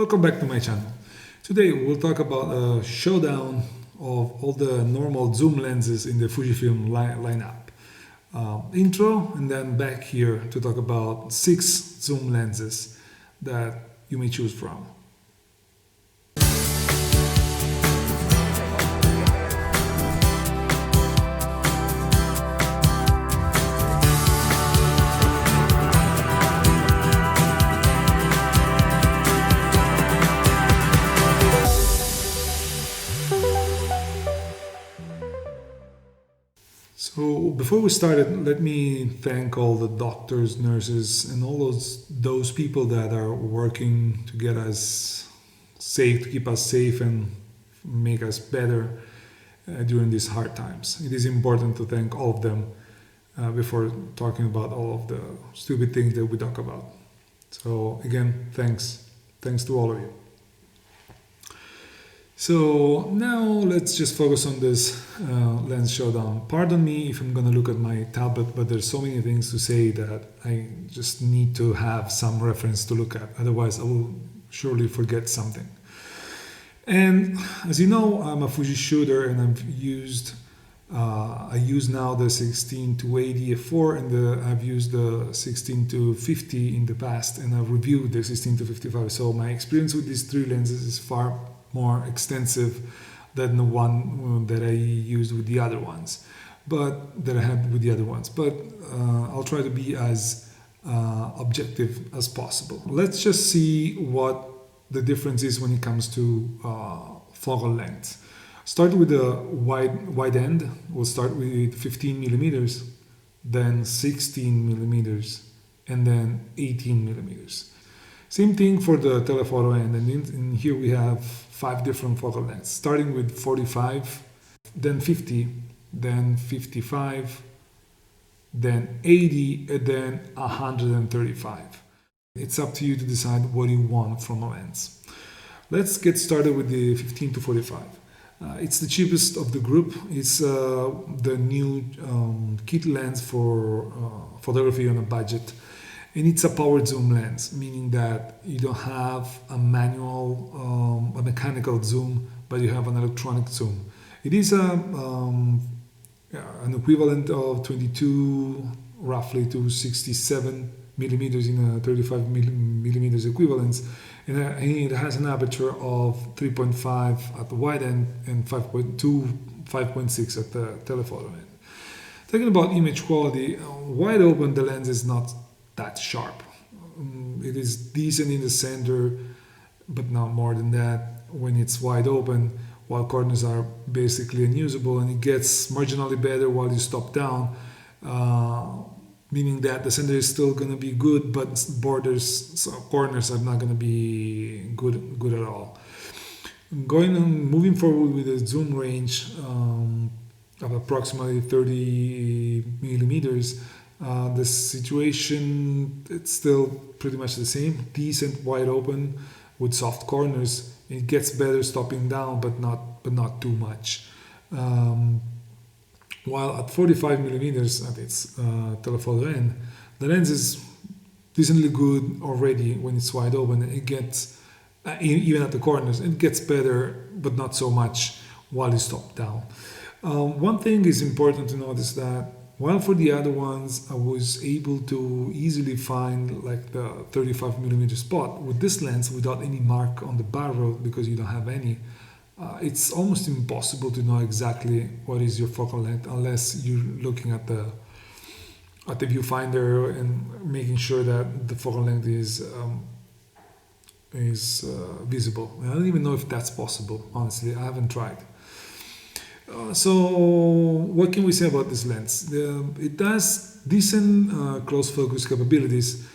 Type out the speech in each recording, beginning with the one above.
Welcome back to my channel. Today we'll talk about a showdown of all the normal zoom lenses in the Fujifilm lineup. Intro, and then back here to talk about 6 zoom lenses that you may choose from. So before we started, let me thank all the doctors, nurses, and all those people that are working to get us safe, to keep us safe and make us better during these hard times. It is important to thank all of them before talking about all of the stupid things that we talk about. So again, thanks to all of you. So now let's just focus on this lens showdown. Pardon me if I'm gonna look at my tablet, but there's so many things to say that I just need to have some reference to look at. Otherwise, I will surely forget something. And as you know, I'm a Fuji shooter, and I use now the 16-80 f4, and I've used the 16-50 in the past, and I've reviewed the 16-55. So my experience with these 3 lenses is far more extensive than the one that I used with the other ones, but that I had with the other ones. But I'll try to be as objective as possible. Let's just see what the difference is when it comes to focal length. Start with the wide end. We'll start with 15 millimeters, then 16 millimeters, and then 18 millimeters. Same thing for the telephoto end, and in here we have 5 different focal lengths, starting with 45, then 50, then 55, then 80, and then 135. It's up to you to decide what you want from a lens. Let's get started with the 15 to 45. It's the cheapest of the group. It's the new kit lens for photography on a budget. And it's a powered zoom lens, meaning that you don't have a mechanical zoom, but you have an electronic zoom. It is an equivalent of 22 roughly to 67 millimeters in a 35 millimeters equivalence, and it has an aperture of 3.5 at the wide end and 5.2, 5.6 at the telephoto end. Talking about image quality, wide open the lens is not that sharp. It is decent in the center, but not more than that when it's wide open, while corners are basically unusable, and it gets marginally better while you stop down, meaning that the center is still going to be good, but corners are not going to be good at all. Moving forward with a zoom range of approximately 30 millimeters, the situation, it's still pretty much the same. Decent wide open with soft corners. It gets better stopping down, but not too much. While at 45 millimeters at its telephoto end, the lens is decently good already when it's wide open. It gets even at the corners, it gets better, but not so much while you stop down. One thing is important to notice that while for the other ones I was able to easily find like the 35 millimeter spot, with this lens without any mark on the barrel, because you don't have any, it's almost impossible to know exactly what is your focal length unless you're looking at the viewfinder and making sure that the focal length is visible. I don't even know if that's possible, honestly. I haven't tried. So what can we say about this lens? It does decent close focus capabilities,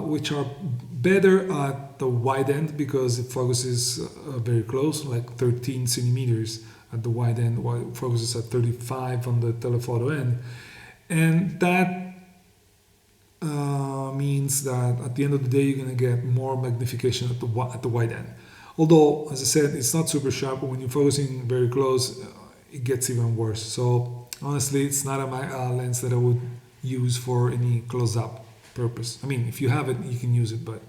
which are better at the wide end because it focuses very close, like 13 centimeters at the wide end, while it focuses at 35 on the telephoto end. And that means that at the end of the day, you're going to get more magnification at the wide end. Although, as I said, it's not super sharp. When you're focusing very close, it gets even worse. So honestly, it's not a lens that I would use for any close-up purpose. I mean, if you have it, you can use it, but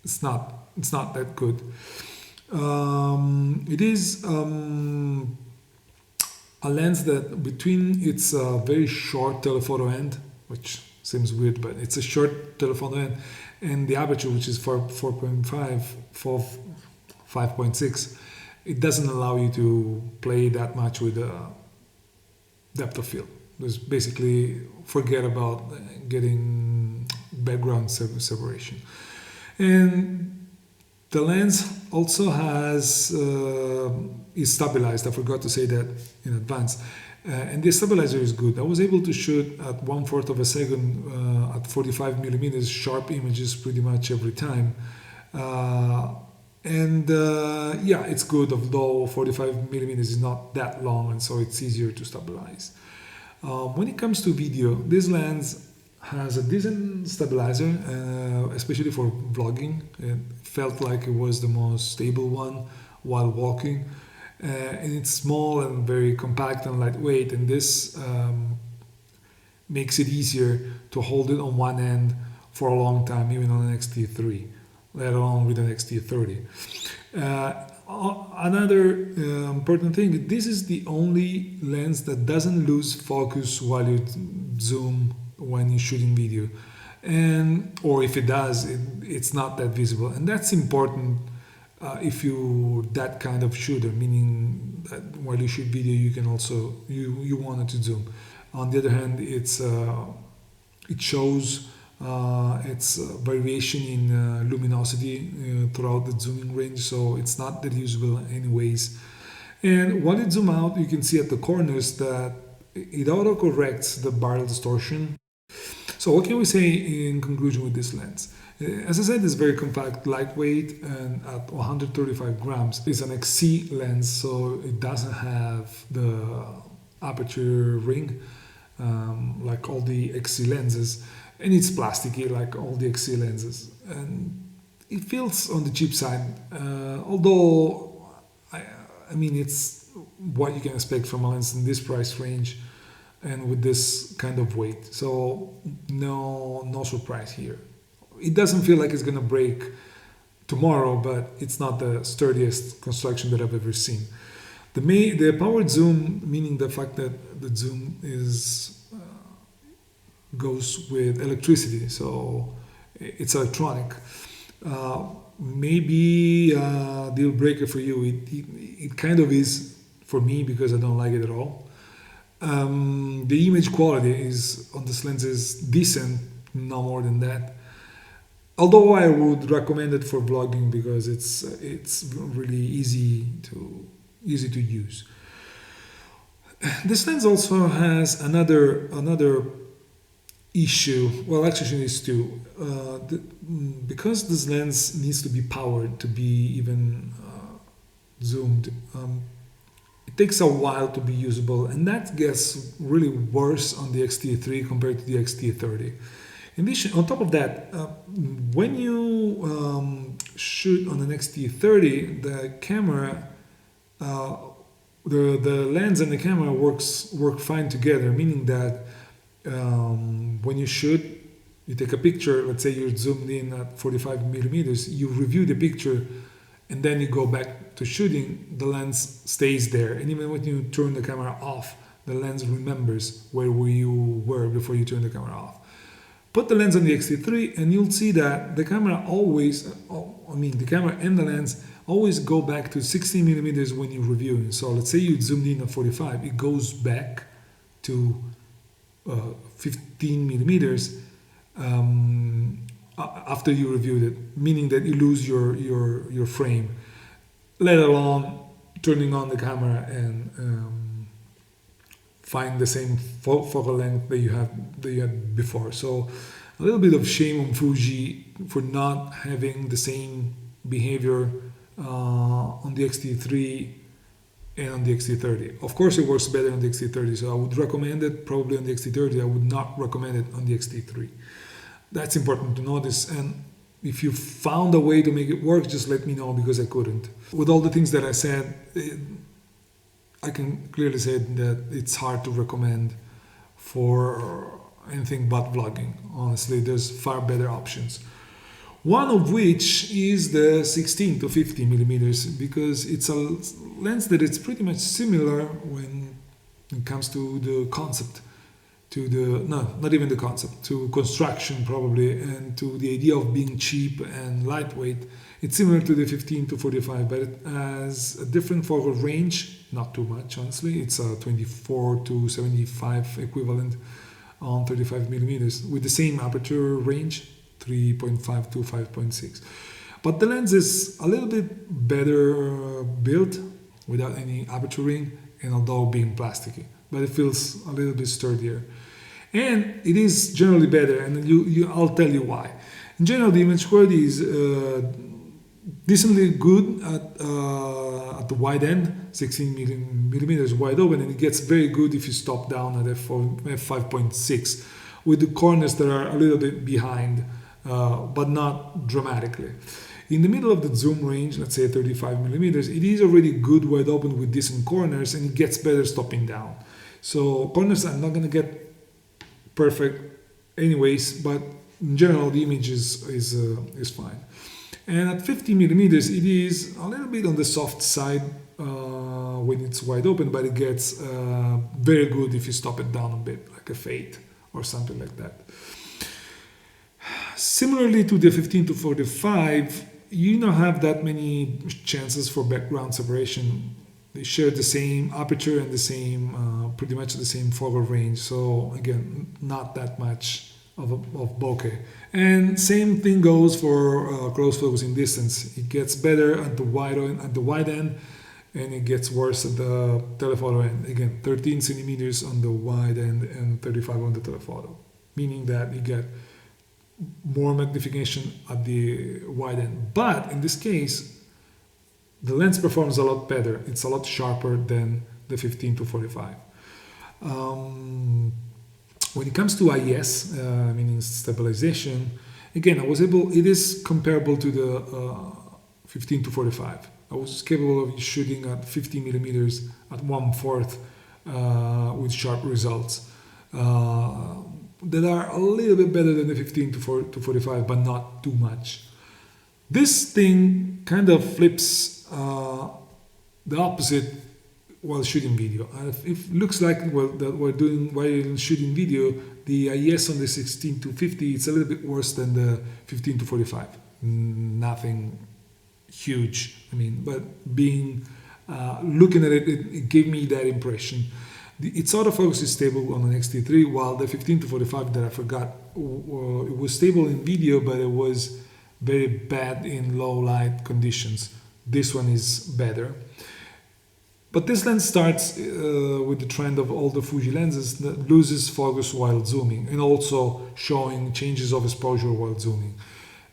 it's not it's not that good. It is a lens that between its very short telephoto end, which seems weird, but it's a short telephoto end, and the aperture, which is 4.5, 5.6, it doesn't allow you to play that much with depth of field. Just basically forget about getting background separation. And the lens also has is stabilized. I forgot to say that in advance. And the stabilizer is good. I was able to shoot at 1/4 of a second at 45 millimeters sharp images pretty much every time. Yeah, it's good, although 45 millimeters is not that long, and so it's easier to stabilize. When it comes to video, this lens has a decent stabilizer, especially for vlogging. It felt like it was the most stable one while walking. And it's small and very compact and lightweight, and this makes it easier to hold it on one end for a long time, even on an XT3, let alone with an XT30. Another important thing, this is the only lens that doesn't lose focus while you zoom when you're shooting video, or if it does, it's not that visible, and that's important if you're that kind of shooter, meaning that while you shoot video you can also you want it to zoom. On the other hand, it shows its variation in luminosity throughout the zooming range, so it's not that usable anyways. And while you zoom out, you can see at the corners that it auto corrects the barrel distortion. So what can we say in conclusion with this lens? As I said, it's very compact, lightweight, and at 135 grams. It's an XC lens, so it doesn't have the aperture ring like all the XC lenses, and it's plasticky like all the XC lenses, and it feels on the cheap side, although I mean it's what you can expect from a lens in this price range and with this kind of weight, so no surprise here. It doesn't feel like it's gonna break tomorrow, but it's not the sturdiest construction that I've ever seen. The powered zoom, meaning the fact that the zoom goes with electricity, so it's electronic. Maybe a deal breaker for you. It kind of is for me because I don't like it at all. The image quality is on this lens is decent, no more than that. Although I would recommend it for vlogging because it's really easy to use. This lens also has another issue. Well, actually, it's two. Because this lens needs to be powered to be even zoomed. It takes a while to be usable, and that gets really worse on the XT3 compared to the XT30. In addition, on top of that, when you shoot on an XT30, the camera, the lens and the camera work fine together, meaning that when you shoot, you take a picture, let's say you're zoomed in at 45 millimeters, you review the picture, and then you go back to shooting, the lens stays there. And even when you turn the camera off, the lens remembers where you were before you turn the camera off. Put the lens on the XT3 and you'll see that the camera always, the camera and the lens always go back to 16 millimeters when you review. So let's say you zoomed in at 45, it goes back to 15 millimeters after you reviewed it, meaning that you lose your frame, let alone turning on the camera and find the same focal length that you had before. So a little bit of shame on Fuji for not having the same behavior on the XT3 and on the XT30. Of course, it works better on the XT30, so I would recommend it probably on the XT30. I would not recommend it on the XT3. That's important to notice, and if you found a way to make it work, just let me know, because I couldn't. With all the things that I said, I can clearly say that it's hard to recommend for anything but vlogging. Honestly, there's far better options. One of which is the 16 to 50 millimeters, because it's a lens that is pretty much similar when it comes to the concept, to the, no, not even the concept, to construction probably, and to the idea of being cheap and lightweight. It's similar to the 15 to 45, but it has a different focal range, not too much honestly. It's a 24 to 75 equivalent on 35 millimeters with the same aperture range, 3.5 to 5.6. But the lens is a little bit better built without any aperture ring, and although being plasticky, but it feels a little bit sturdier. And it is generally better, and I'll tell you why. In general, the image quality is decently good at the wide end, 16 millimeters wide open, and it gets very good if you stop down at f5.6 with the corners that are a little bit behind, but not dramatically. In the middle of the zoom range, let's say 35 millimeters, it is already good wide open with decent corners, and it gets better stopping down. So corners are not going to get perfect anyways, but in general the image is fine. And at 50 millimeters, it is a little bit on the soft side when it's wide open, but it gets very good if you stop it down a bit, like a fade or something like that. Similarly to the 15 to 45, you don't have that many chances for background separation. They share the same aperture and the same, pretty much the same focal range. So again, not that much of bokeh. And same thing goes for close focusing distance. It gets better at the wide end, and it gets worse at the telephoto end. Again, 13 centimeters on the wide end and 35 on the telephoto, meaning that you get more magnification at the wide end. But in this case, the lens performs a lot better. It's a lot sharper than the 15 to 45. When it comes to IS, meaning stabilization, again, it is comparable to the 15 to 45. I was capable of shooting at 50 millimeters at 1/4 with sharp results that are a little bit better than the 15 to 45, but not too much. This thing kind of flips the opposite while shooting video. It looks like that we're doing while shooting video, the IS on the 16 to 50, it's a little bit worse than the 15 to 45. Nothing huge, I mean, but looking at it, it gave me that impression. Its autofocus is stable on an X-T3, while the 15 to 45 that I forgot, it was stable in video, but it was very bad in low light conditions. This one is better. But this lens starts with the trend of all the Fuji lenses that loses focus while zooming, and also showing changes of exposure while zooming.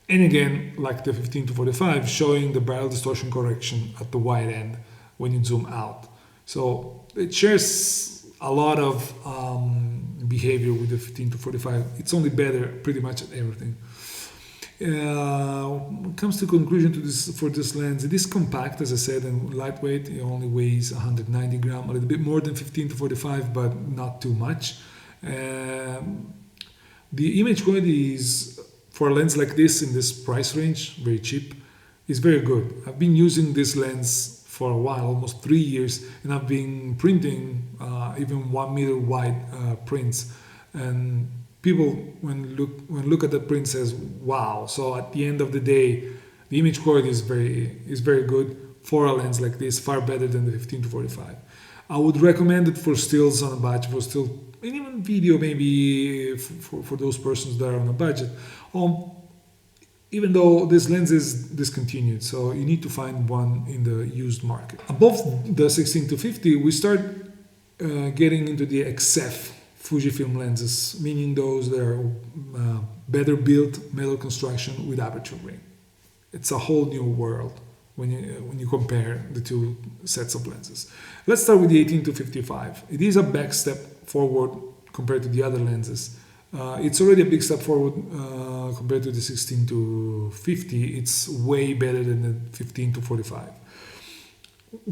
And again, like the 15 to 45, showing the barrel distortion correction at the wide end when you zoom out. So it shares a lot of behavior with the 15 to 45. It's only better pretty much at everything. When it comes to conclusion for this lens, it is compact, as I said, and lightweight. It only weighs 190 grams, a little bit more than 15 to 45, but not too much. The image quality is, for a lens like this in this price range, very cheap, is very good. I've been using this lens for a while, almost 3 years, and I've been printing even 1 meter wide prints, and people when look at the print says wow. So at the end of the day, the image quality is very good for a lens like this, far better than the 15 to 45. I would recommend it for stills on a budget, for still, and even video maybe for those persons that are on a budget. Even though this lens is discontinued, so you need to find one in the used market. Above the 16 to 50, we start getting into the XF Fujifilm lenses, meaning those that are better built metal construction with aperture ring. It's a whole new world when you compare the two sets of lenses. Let's start with the 18 to 55. It is a back step forward compared to the other lenses. It's already a big step forward compared to the 16 to 50. It's way better than the 15 to 45.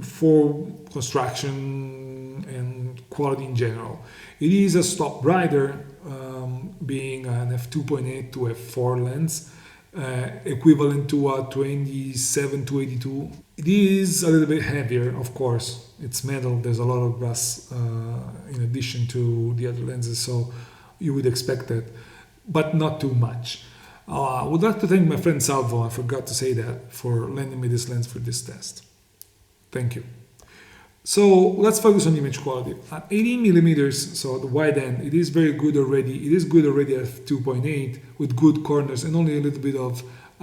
For construction and quality in general. It is a stop brighter, being an f2.8 to f4 lens, equivalent to a 27 to 82. It is a little bit heavier, of course. It's metal. There's a lot of brass in addition to the other lenses, so you would expect that, but not too much. I would like to thank my friend Salvo, I forgot to say that, for lending me this lens for this test. Thank you. So let's focus on image quality. At 18 millimeters, so the wide end, it is very good already. It is good already at 2.8 with good corners and only a little bit of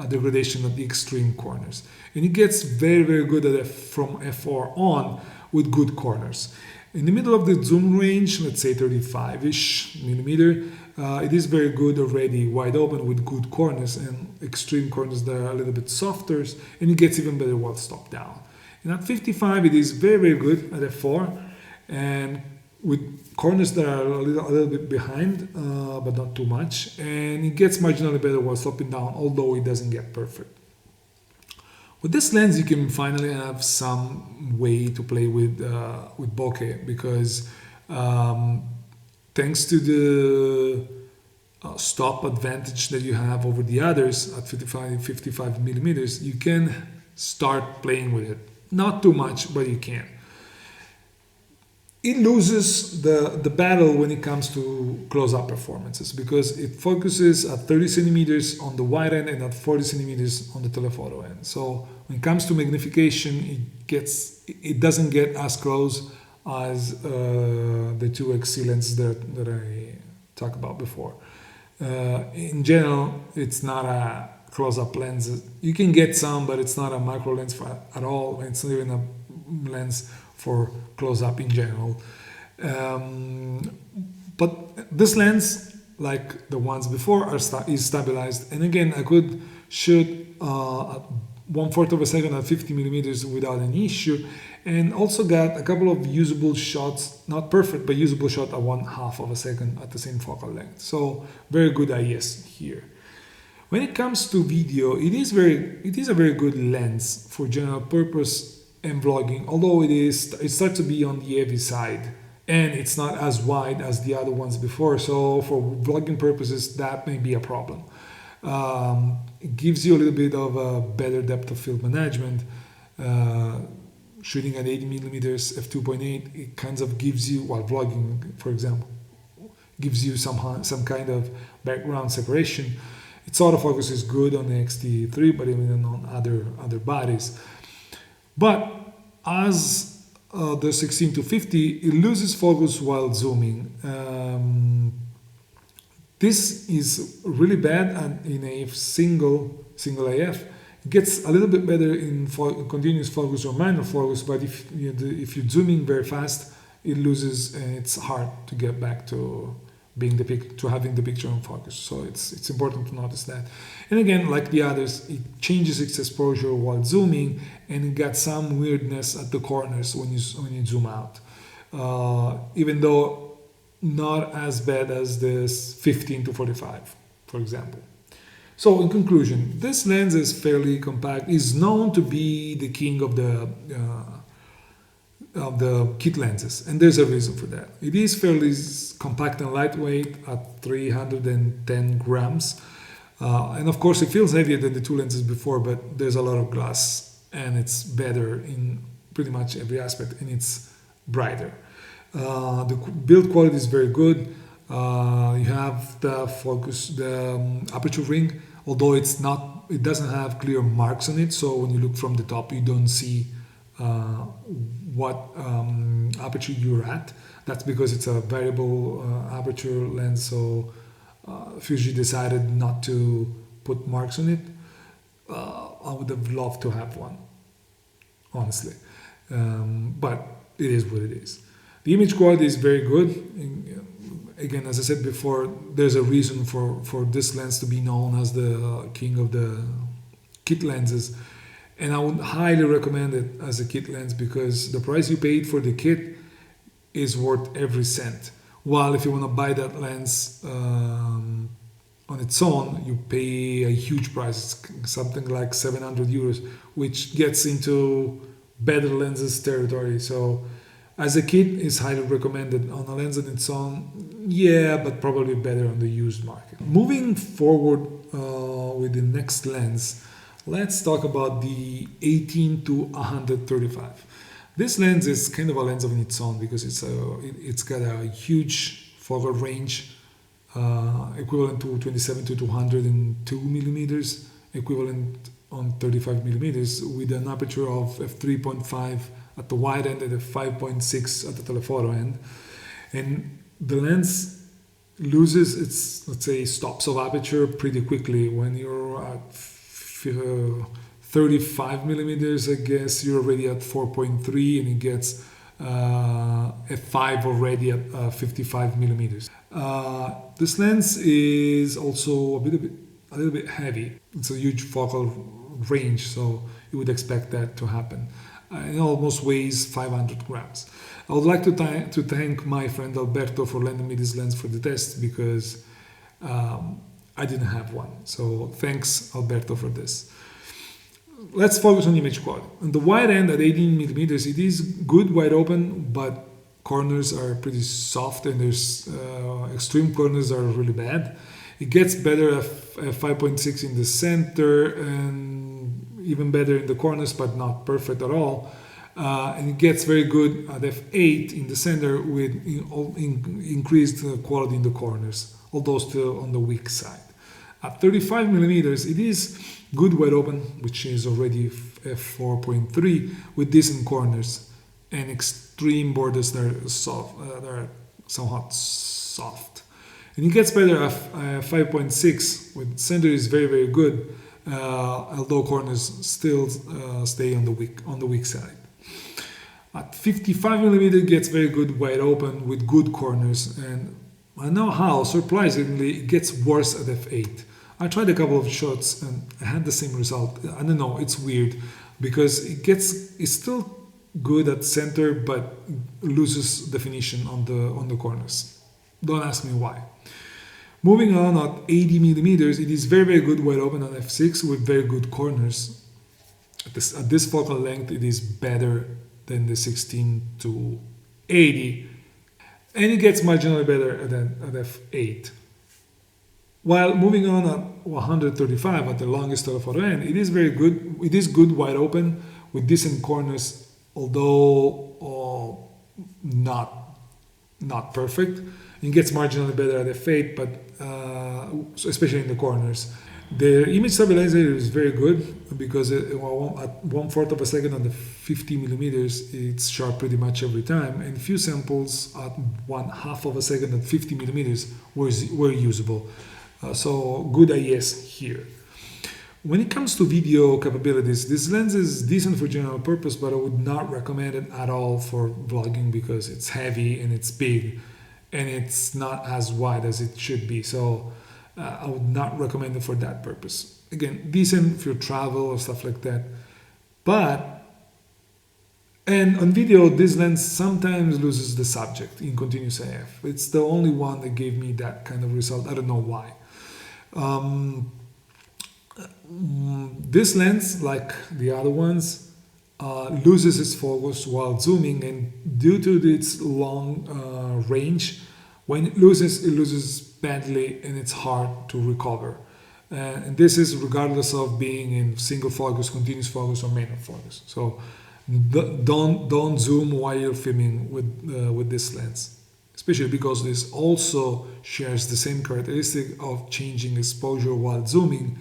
degradation at the extreme corners. And it gets very, very good at from f4 on with good corners. In the middle of the zoom range, let's say 35-ish millimeter, it is very good already wide open with good corners and extreme corners that are a little bit softer, and it gets even better while stopped down. And at 55, it is very, very good at f4 and with corners that are a little bit behind, but not too much. And it gets marginally better while stopping down, although it doesn't get perfect. With this lens, you can finally have some way to play with bokeh, because thanks to the stop advantage that you have over the others at 55 millimeters, you can start playing with it. Not too much, but you can. It loses the battle when it comes to close-up performances, because it focuses at 30 centimeters on the wide end and at 40 centimeters on the telephoto end. So when it comes to magnification, it doesn't get as close as the two XC lenses that I talked about before. In general, it's not a close-up lens. You can get some, but it's not a macro lens at all. It's not even a lens for close-up in general. But this lens, like the ones before, is stabilized. And again, I could shoot at 1/4 of a second at 50 millimeters without any issue, and also got a couple of usable shots, not perfect, but usable shot at 1/2 of a second at the same focal length. So very good IS here. When it comes to video, it is a very good lens for general purpose and vlogging, although it starts to be on the heavy side and it's not as wide as the other ones before. So for vlogging purposes, that may be a problem. It gives you a little bit of a better depth of field management. Shooting at 80 millimeters f2.8, it kind of gives you, while vlogging, for example, gives you some kind of background separation. Its autofocus is good on the X-T3, but even on other bodies. But as the 16 to 50, it loses focus while zooming. This is really bad in a single AF. It gets a little bit better in continuous focus or minor focus, but if you're zooming very fast, it loses, and it's hard to get back to having the picture on focus. So it's important to notice that. And again, like the others, it changes its exposure while zooming, and it got some weirdness at the corners when you zoom out. Even though not as bad as this 15 to 45, for example. So in conclusion, this lens is fairly compact, is known to be the king of the kit lenses, and there's a reason for that. It is fairly compact and lightweight at 310 grams, and of course it feels heavier than the two lenses before, but there's a lot of glass and it's better in pretty much every aspect, and it's brighter. The build quality is very good. You have the aperture ring, although it doesn't have clear marks on it, so when you look from the top you don't see what aperture you're at. That's because it's a variable aperture lens, so Fuji decided not to put marks on it. I would have loved to have one, honestly, but it is what it is. The image quality is very good. Again, as I said before, there's a reason for this lens to be known as the king of the kit lenses. And I would highly recommend it as a kit lens, because the price you paid for the kit is worth every cent. While if you want to buy that lens on its own, you pay a huge price. It's something like 700 euros, which gets into better lenses territory. So as a kit, is highly recommended. On a lens on its own, yeah, but probably better on the used market. Moving forward with the next lens. Let's talk about the 18 to 135. This lens is kind of a lens of its own because it's got a huge focal range, equivalent to 27 to 202 millimeters, equivalent on 35 millimeters, with an aperture of f3.5 at the wide end and f5.6 at the telephoto end. And the lens loses its, let's say, stops of aperture pretty quickly. When you're at 35 millimeters, I guess you're already at 4.3, and it gets f5 already at 55 millimeters. This lens is also a little bit heavy. It's a huge focal range, so you would expect that to happen. It almost weighs 500 grams. I would like to thank my friend Alberto for lending me this lens for the test, because I didn't have one. So thanks, Alberto, for this. Let's focus on image quality. On the wide end at 18 millimeters, it is good wide open, but corners are pretty soft, and there's extreme corners are really bad. It gets better at 5.6 in the center, and even better in the corners, but not perfect at all. And it gets very good at f8 in the center with increased quality in the corners, although still on the weak side. At 35 millimeters, it is good wide open, which is already f4.3, with decent corners and extreme borders that are soft, that are somewhat soft. And it gets better at 5.6, with center is very, very good, although corners still stay on the weak side. At 55 millimeters, it gets very good wide open with good corners, and I don't know how, surprisingly, it gets worse at f8. I tried a couple of shots and I had the same result. I don't know, it's weird, because it's still good at center, but loses definition on the corners. Don't ask me why. Moving on, at 80 millimeters, it is very, very good wide open on f6 with very good corners. At this focal length, it is better than the 16 to 80, and it gets marginally better at f8. While moving on at 135 at the longest telephoto end, it is very good. It is good wide open with decent corners, although not perfect. It gets marginally better at f8, but especially in the corners. The image stabilizer is very good, because at 1/4 of a second on the 50 millimeters, it's sharp pretty much every time, and few samples at 1/2 of a second at 50 millimeters were usable. So good IS here. When it comes to video capabilities, this lens is decent for general purpose, but I would not recommend it at all for vlogging, because it's heavy and it's big and it's not as wide as it should be. So I would not recommend it for that purpose. Again, decent for travel or stuff like that. And on video, this lens sometimes loses the subject in continuous AF. It's the only one that gave me that kind of result. I don't know why. This lens, like the other ones, loses its focus while zooming, and due to its long range, when it loses badly, and it's hard to recover. And this is regardless of being in single focus, continuous focus, or manual focus. So don't zoom while you're filming with this lens, especially because this also shares the same characteristic of changing exposure while zooming,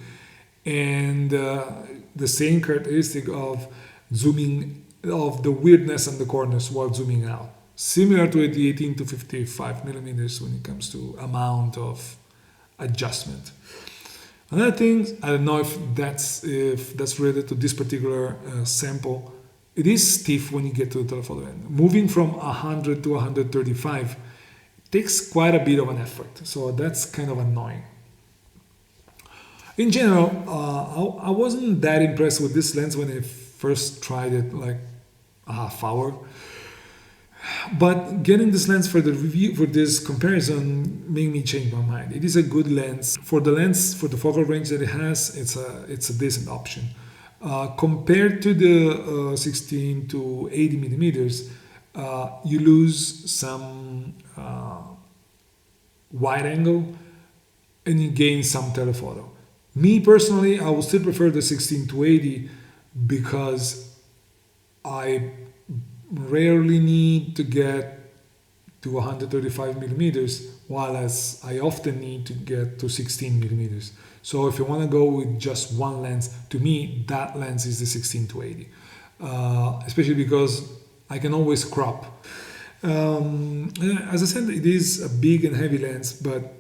and the same characteristic of zooming, of the weirdness on the corners while zooming out, similar to the 18 to 55 millimeters when it comes to amount of adjustment. Another thing, I don't know if that's related to this particular sample. It is stiff when you get to the telephoto end. Moving from 100 to 135 takes quite a bit of an effort, so that's kind of annoying. In general, I wasn't that impressed with this lens when I first tried it, like a half hour. But getting this lens for the review, for this comparison, made me change my mind. It is a good lens. For the focal range that it has, it's a decent option. Compared to the 16 to 80 millimeters, you lose some wide angle and you gain some telephoto. Me personally, I will still prefer the 16 to 80 because I rarely need to get to 135 millimeters, while as I often need to get to 16 millimeters. So if you want to go with just one lens, to me that lens is the 16 to 80, especially because I can always crop. As I said, it is a big and heavy lens, but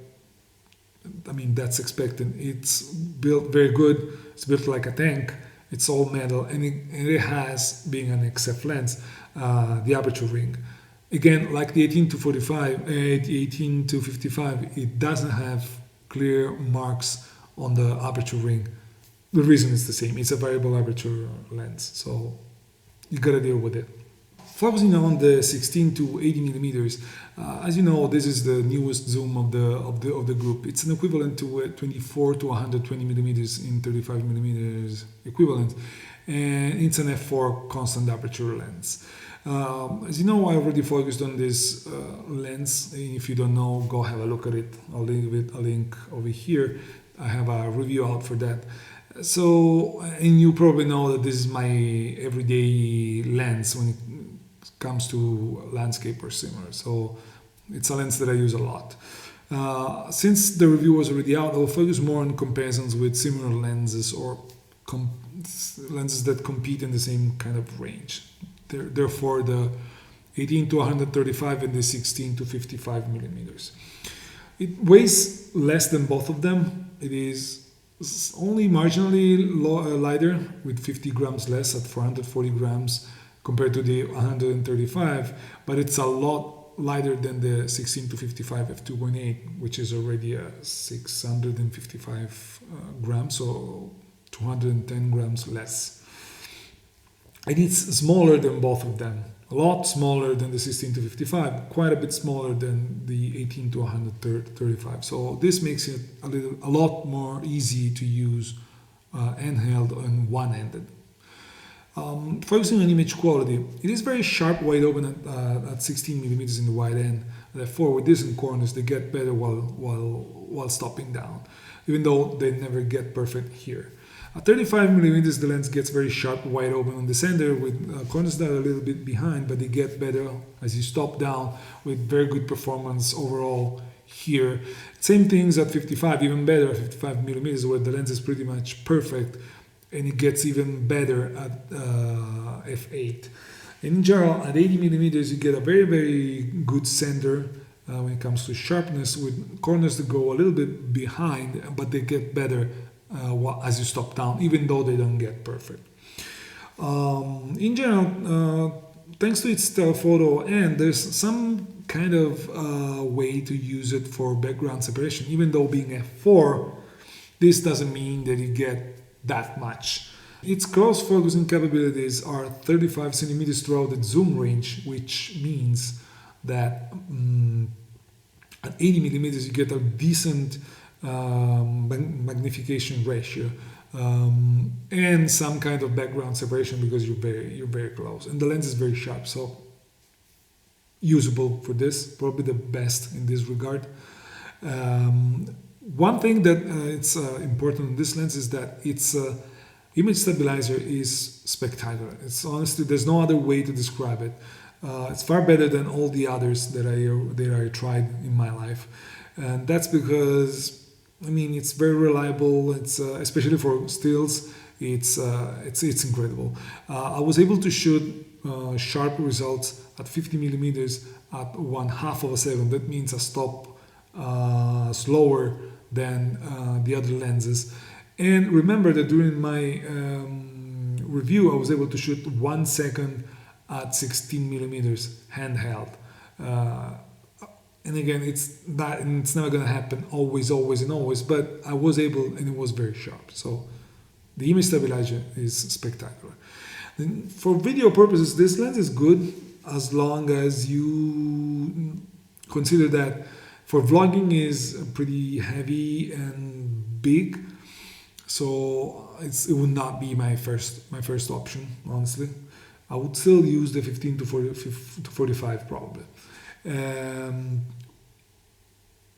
I mean that's expected. It's built very good. It's built like a tank. It's all metal, and it has, being an XF lens, the aperture ring. Again, like the 18 to 45, 18 to 55, it doesn't have clear marks on the aperture ring. The reason is the same. It's a variable aperture lens, so you gotta deal with it. Focusing on the 16 to 80 millimeters, as you know, this is the newest zoom of the group. It's an equivalent to 24 to 120 millimeters in 35 millimeters equivalent, and it's an f4 constant aperture lens. As you know, I already focused on this lens. If you don't know, go have a look at it. I'll leave a link over here. I have a review out for that. So, and you probably know that this is my everyday lens when it comes to landscape or similar. So it's a lens that I use a lot. Since the review was already out, I'll focus more on comparisons with similar lenses or lenses that compete in the same kind of range. Therefore, the 18 to 135 and the 16 to 55 millimeters. It weighs less than both of them. It is only marginally lighter, with 50 grams less at 440 grams compared to the 135, but it's a lot lighter than the 16 to 55 f2.8, which is already a 655 grams, so 210 grams less. And it's smaller than both of them, a lot smaller than the 16 to 55, quite a bit smaller than the 18 to 135. So this makes it a lot more easy to use handheld and one-handed. Focusing on image quality, it is very sharp wide open at 16 millimeters in the wide end. Therefore, with distant corners, they get better while stopping down, even though they never get perfect here. At 35 millimeters, the lens gets very sharp wide open on the center, with corners that are a little bit behind, but they get better as you stop down, with very good performance overall here. Same things at 55, even better at 55 millimeters, where the lens is pretty much perfect, and it gets even better at f8. In general, at 80 millimeters, you get a very, very good center when it comes to sharpness, with corners that go a little bit behind, but they get better as you stop down, even though they don't get perfect. In general, thanks to its telephoto, and there's some kind of way to use it for background separation. Even though being f4, this doesn't mean that you get that much. Its close focusing capabilities are 35 centimeters throughout the zoom range, which means that at 80 millimeters you get a decent magnification ratio and some kind of background separation because you're very close, and the lens is very sharp, so usable for this, probably the best in this regard. One thing that it's important in this lens is that its image stabilizer is spectacular. It's honestly, there's no other way to describe it. It's far better than all the others that I tried in my life, and that's because I mean it's very reliable. It's especially for stills. It's incredible. I was able to shoot sharp results at 50 millimeters at 1/2 of a second. That means a stop slower than the other lenses. And remember that during my review, I was able to shoot 1 second at 16 millimeters handheld. And again, it's never going to happen always, but I was able, and it was very sharp. So the image stabilizer is spectacular. And for video purposes, this lens is good as long as you consider that for vlogging is pretty heavy and big, so it would not be my first option, honestly. I would still use the 15 to 45 probably.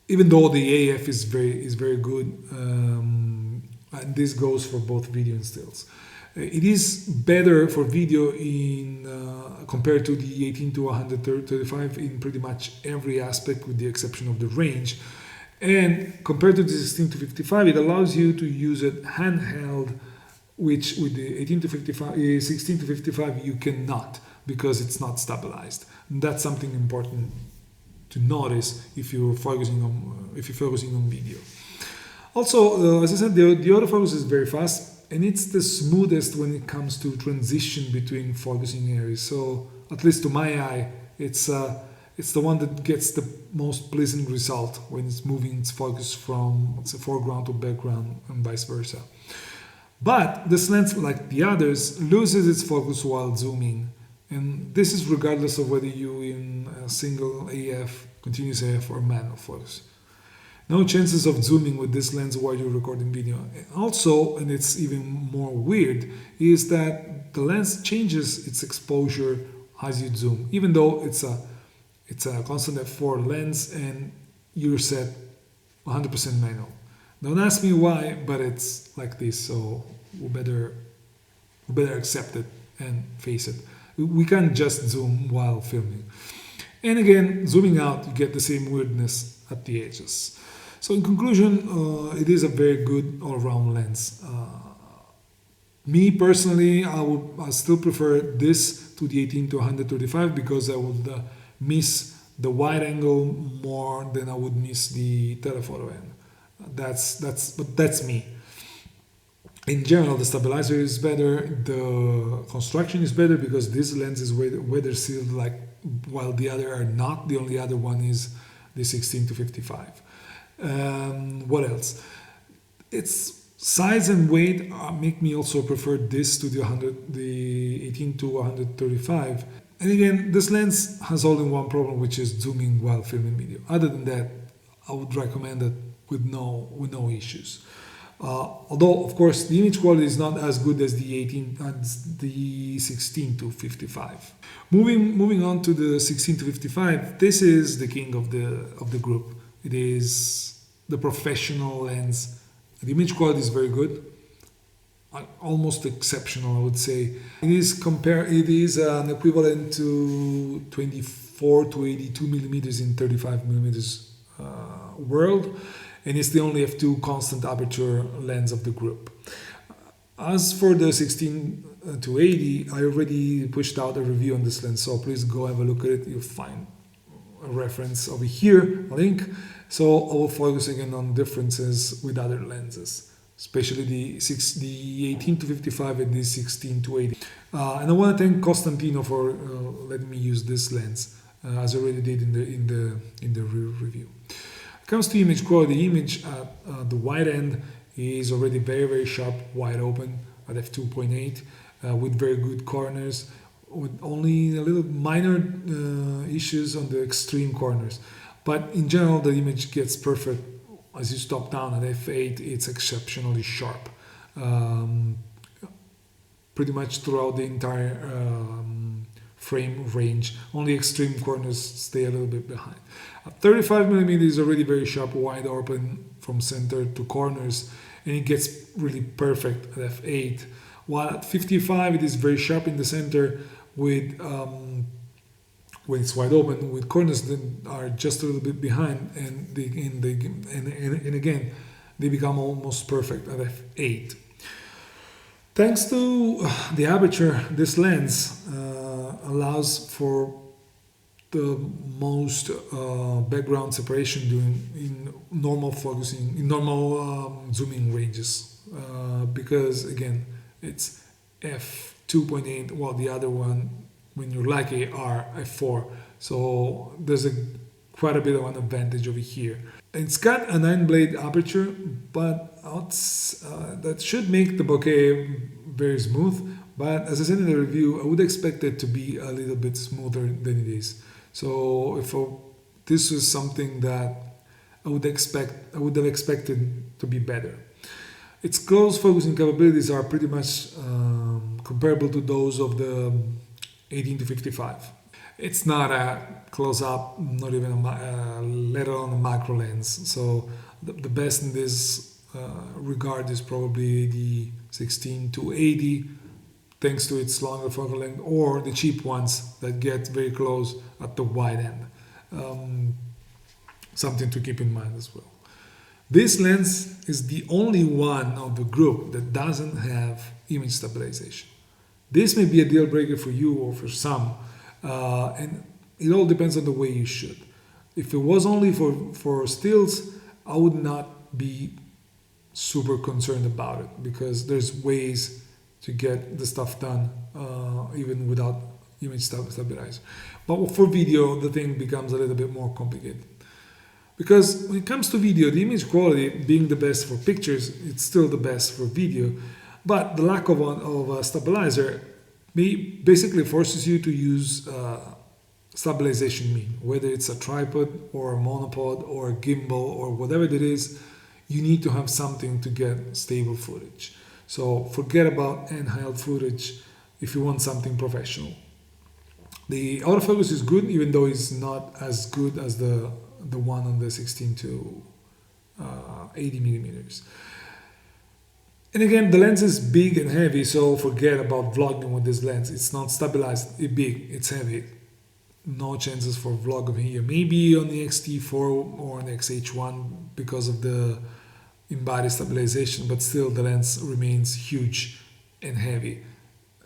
Even though the AF is very good, and this goes for both video and stills. It is better for video in compared to the 18 to 135 in pretty much every aspect, with the exception of the range. And compared to the 16 to 55, it allows you to use it handheld, which with the 16 to 55 you cannot, because it's not stabilized. And that's something important to notice if you're focusing on video. Also, as I said, the autofocus is very fast, and it's the smoothest when it comes to transition between focusing areas. So, at least to my eye, it's the one that gets the most pleasant result when it's moving its focus from, let's say, foreground to background and vice versa. But this lens, like the others, loses its focus while zooming, and this is regardless of whether you're in a single AF, continuous AF, or manual focus. No chances of zooming with this lens while you're recording video. Also, and it's even more weird, is that the lens changes its exposure as you zoom, even though it's a constant f4 lens and you're set 100% manual. Don't ask me why, but it's like this, so we better accept it and face it. We can't just zoom while filming. And again, zooming out, you get the same weirdness at the edges. So in conclusion, it is a very good all-around lens. Me personally, I still prefer this to the 18 to 135 because I would miss the wide angle more than I would miss the telephoto end. But that's me. In general, the stabilizer is better, the construction is better because this lens is weather sealed, while the other are not. The only other one is the 16 to 55. What else? Its size and weight make me also prefer this to the 18 to 135. And again, this lens has only one problem, which is zooming while filming video. Other than that, I would recommend it with no issues. Although, of course, the image quality is not as good as the 16 to 55. Moving on to the 16 to 55, this is the king of the group. It is the professional lens. The image quality is very good, almost exceptional, I would say. It is an equivalent to 24 to 82 millimeters in 35 millimeters world, and it's the only f2 constant aperture lens of the group. As for the 16 to 80, I already pushed out a review on this lens, so please go have a look at it. You'll find a reference over here, a link. So I will focus again on differences with other lenses, especially the 18 to 55 and the 16 to 80. And I want to thank Costantino for letting me use this lens, as I already did in the review. When it comes to image quality, the image at the wide end is already very sharp, wide open at f2.8, with very good corners, with only a little minor issues on the extreme corners. But in general, the image gets perfect. As you stop down at f8, it's exceptionally sharp. Pretty much throughout the entire frame range. Only extreme corners stay a little bit behind. At 35mm is already very sharp, wide open from center to corners, and it gets really perfect at f8. While at 55, it is very sharp in the center with when it's wide open, with corners that are just a little bit behind, and again they become almost perfect at f8. Thanks to the aperture, this lens allows for the most background separation in normal focusing, in normal zooming ranges, because again it's f2.8, while the other one, when you're lucky, are f4. So there's quite a bit of an advantage over here. It's got a 9-blade aperture, but that should make the bokeh very smooth. But as I said in the review, I would expect it to be a little bit smoother than it is. So if this was something that I would have expected to be better. Its close focusing capabilities are pretty much comparable to those of the 18 to 55. It's not a close-up, not even let alone a macro lens. So the best in this regard is probably the 16 to 80, thanks to its longer focal length, or the cheap ones that get very close at the wide end. Something to keep in mind as well. This lens is the only one of the group that doesn't have image stabilization. This may be a deal breaker for you or for some, and it all depends on the way you shoot. If it was only for stills, I would not be super concerned about it, because there's ways to get the stuff done even without image stabilizer. But for video, the thing becomes a little bit more complicated. Because when it comes to video, the image quality being the best for pictures, it's still the best for video. But the lack of a stabilizer basically forces you to use stabilization mean. Whether it's a tripod or a monopod or a gimbal or whatever it is, you need to have something to get stable footage. So forget about handheld footage if you want something professional. The autofocus is good, even though it's not as good as the one on the 16 to 80 millimeters. And again, the lens is big and heavy, so forget about vlogging with this lens. It's not stabilized, it's big, it's heavy. No chances for vlogging here. Maybe on the XT4 or on the XH1 because of the in-body stabilization, but still the lens remains huge and heavy.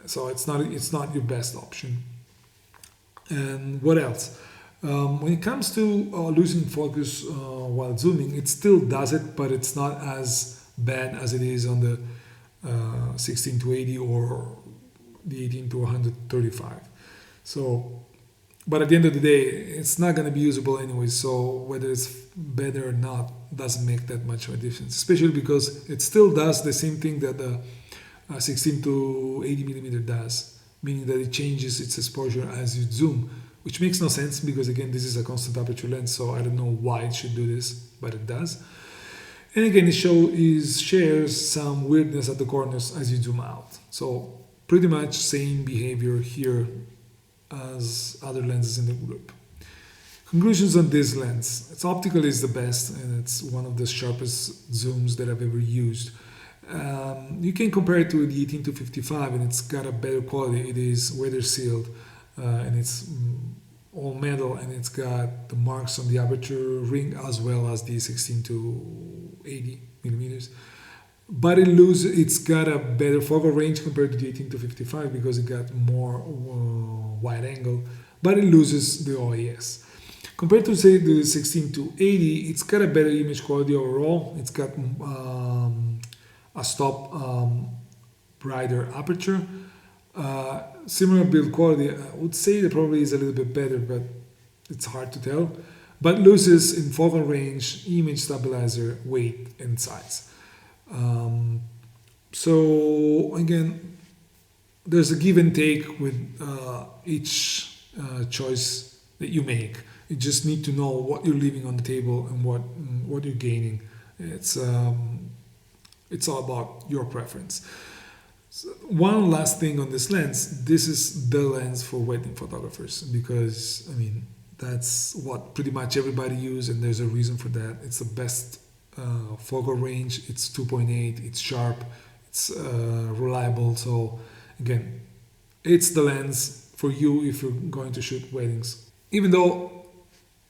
So it's not your best option. And what else? When it comes to losing focus while zooming, it still does it, but it's not as bad as it is on the 16 to 80 or the 18 to 135. So, but at the end of the day, it's not going to be usable anyway, so whether it's better or not doesn't make that much of a difference, especially because it still does the same thing that the 16 to 80 millimeter does, meaning that it changes its exposure as you zoom, which makes no sense because, again, this is a constant aperture lens, so I don't know why it should do this, but it does. And again, it shares some weirdness at the corners as you zoom out. So pretty much same behavior here as other lenses in the group. Conclusions on this lens. Its optical is the best, and it's one of the sharpest zooms that I've ever used. You can compare it to the 18 to 55, and it's got a better quality. It is weather sealed, and it's all metal, and it's got the marks on the aperture ring as well as the 16 to 80 millimeters. But it's got a better focal range compared to the 18 to 55 because it got more wide angle, but it loses the OIS. Compared to, say, the 16 to 80, it's got a better image quality overall. It's got a stop brighter aperture. Similar build quality, I would say that probably is a little bit better, but it's hard to tell. But loses in focal range, image stabilizer, weight, and size. So again, there's a give and take with each choice that you make. You just need to know what you're leaving on the table and what you're gaining. It's all about your preference. So one last thing on this lens, this is the lens for wedding photographers because, I mean, that's what pretty much everybody uses, and there's a reason for that. It's the best focal range, it's 2.8, it's sharp, it's reliable. So again, it's the lens for you if you're going to shoot weddings. Even though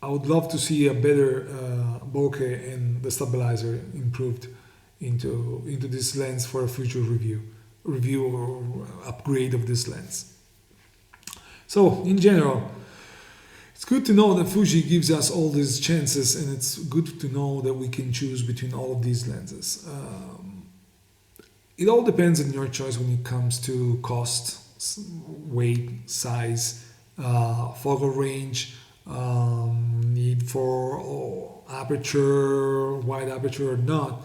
I would love to see a better bokeh and the stabilizer improved into this lens for a future review or upgrade of this lens. So in general, it's good to know that Fuji gives us all these chances, and it's good to know that we can choose between all of these lenses. It all depends on your choice when it comes to cost, weight, size, focal range, need for aperture, wide aperture or not.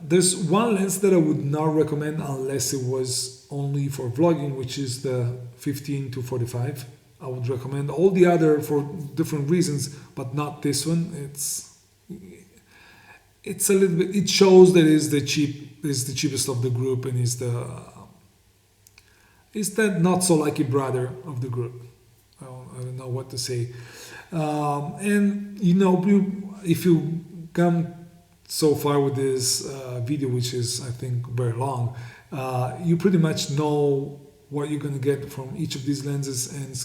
There's one lens that I would not recommend unless it was only for vlogging, which is the 15 to 45. I would recommend all the other for different reasons, but not this one. It's a little bit. It shows that it's the cheapest of the group, and is the not so lucky brother of the group. I don't know what to say. And you know, if you come so far with this video, which is I think very long, you pretty much know what you're going to get from each of these lenses, and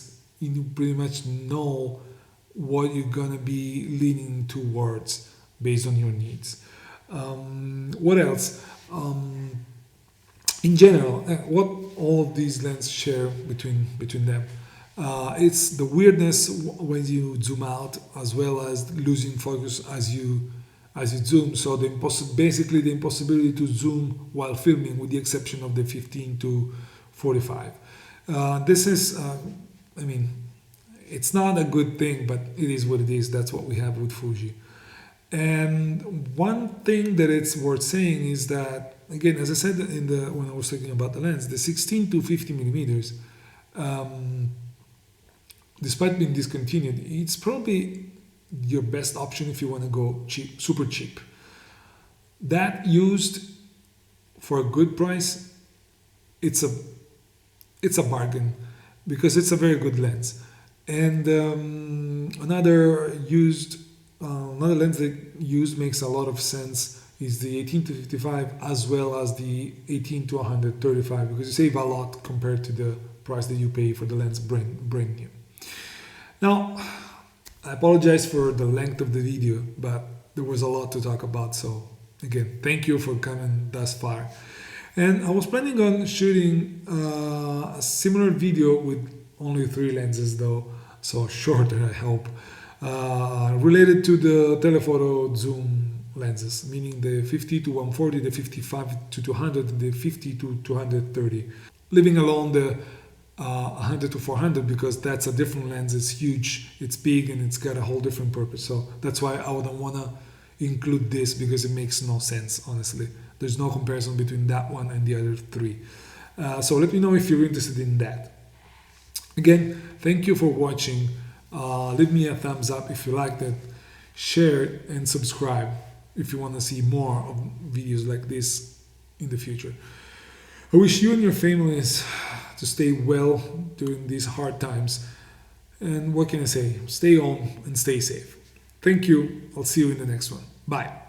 you pretty much know what you're going to be leaning towards based on your needs. What else? In general, what all of these lenses share between them, it's the weirdness when you zoom out, as well as losing focus as you zoom. So basically the impossibility to zoom while filming, with the exception of the 15 to 45. This is, I mean, it's not a good thing, but it is what it is. That's what we have with Fuji. And one thing that it's worth saying is that, again, as I said when I was talking about the lens, the 16 to 50 millimeters, despite being discontinued, it's probably your best option if you want to go cheap, super cheap. That used for a good price, it's a bargain, because it's a very good lens. And another lens that used makes a lot of sense is the 18 to 55, as well as the 18 to 135, because you save a lot compared to the price that you pay for the lens brand new. Now, I apologize for the length of the video, but there was a lot to talk about. So again, thank you for coming thus far. And I was planning on shooting a similar video with only 3 lenses though, so shorter I hope, related to the telephoto zoom lenses, meaning the 50 to 140, the 55 to 200, and the 50 to 230, leaving alone the 100 to 400, because that's a different lens. It's huge, it's big, and it's got a whole different purpose. So that's why I wouldn't want to include this, because it makes no sense, honestly. There's no comparison between that one and the other 3. So let me know if you're interested in that. Again, thank you for watching. Leave me a thumbs up if you liked it. Share it and subscribe if you want to see more of videos like this in the future. I wish you and your families to stay well during these hard times. And what can I say? Stay home and stay safe. Thank you. I'll see you in the next one. Bye.